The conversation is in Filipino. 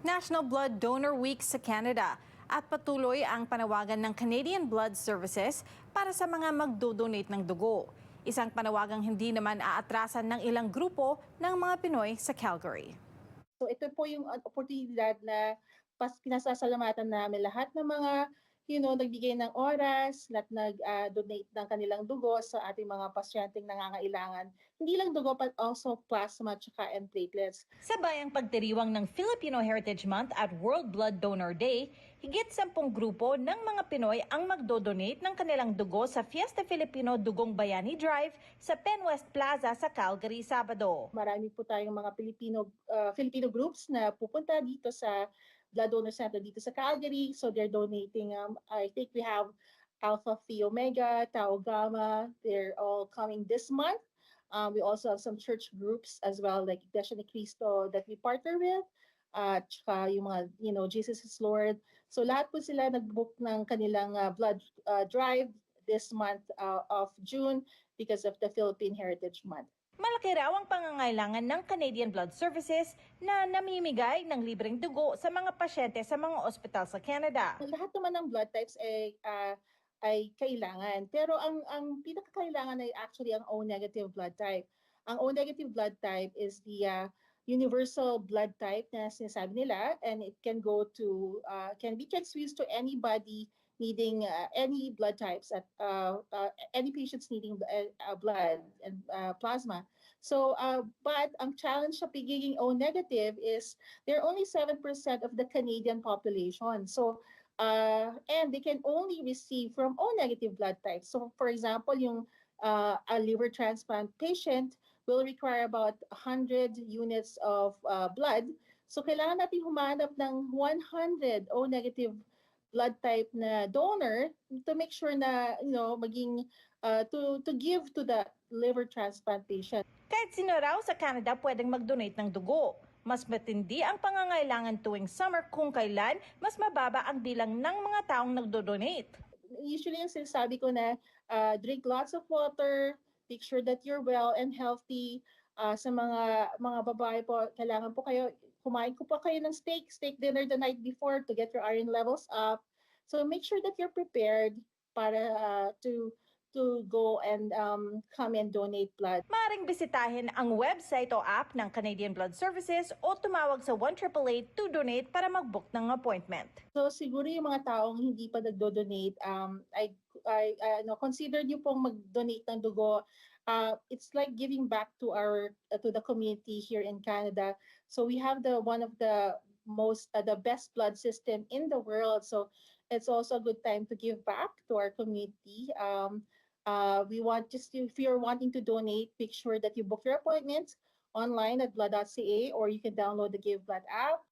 National Blood Donor Week sa Canada at patuloy ang panawagan ng Canadian Blood Services para sa mga magdodonate ng dugo. Isang panawagang hindi naman aatrasan ng ilang grupo ng mga Pinoy sa Calgary. So ito po yung oportunidad na pinasasalamatan namin lahat ng mga nagbigay ng oras, lahat nag-donate ng kanilang dugo sa ating mga pasyenteng nangangailangan. Hindi lang dugo but also plasma and platelets. Sa bayang pagdiriwang ng Filipino Heritage Month at World Blood Donor Day, higit 10 grupo ng mga Pinoy ang magdodonate ng kanilang dugo sa Fiesta Filipino Dugong Bayani Drive sa Penn West Plaza sa Calgary, Sabado. Marami po tayong mga Filipino groups na pupunta dito sa Blood Donor Center dito sa Calgary. So they're donating, I think we have Alpha Phi Omega, Tau Gamma, they're all coming this month. We also have some church groups as well, like Iglesia ni Cristo that we partner with. Tsaka yung mga, Jesus is Lord. So lahat po sila nag-book ng kanilang blood drive this month of June because of the Philippine Heritage Month. Malaki raw ang pangangailangan ng Canadian Blood Services na namimigay ng libreng dugo sa mga pasyente sa mga ospital sa Canada. Lahat naman ng blood types ay kailangan. Pero ang pinakakailangan ay actually ang O-negative blood type. Ang O-negative blood type is the universal blood type na sinasabi nila, and it can can be transfused to anybody needing any blood types at any patients needing blood and plasma. So, but ang challenge sa pagiging O-negative is they're only 7% of the Canadian population. So, and they can only receive from O-negative blood types. So, for example, yung a liver transplant patient will require about 100 units of blood. So, kailangan natin humanap ng 100 O-negative blood type na donor to make sure na maging to give to the liver transplant patient. Kahit sino raw sa Canada pwedeng mag-donate ng dugo. Mas matindi ang pangangailangan tuwing summer kung kailan mas mababa ang bilang ng mga taong nagdo-donate. Usually yung sinasabi ko na drink lots of water, make sure that you're well and healthy. Sa mga babae po, kailangan po kumain po pa kayo ng steak dinner the night before to get your iron levels up. So make sure that you're prepared para to go and come and donate blood. Maaring bisitahin ang website o app ng Canadian Blood Services o tumawag sa 1-888 to donate para mag-book ng appointment. So siguro yung mga taong hindi pa nagdo-donate, consider niyo pong mag-donate ng dugo. It's like giving back to to the community here in Canada. So we have one of the best blood system in the world. So it's also a good time to give back to our community. We want if you're wanting to donate, make sure that you book your appointments online at blood.ca, or you can download the Give Blood app.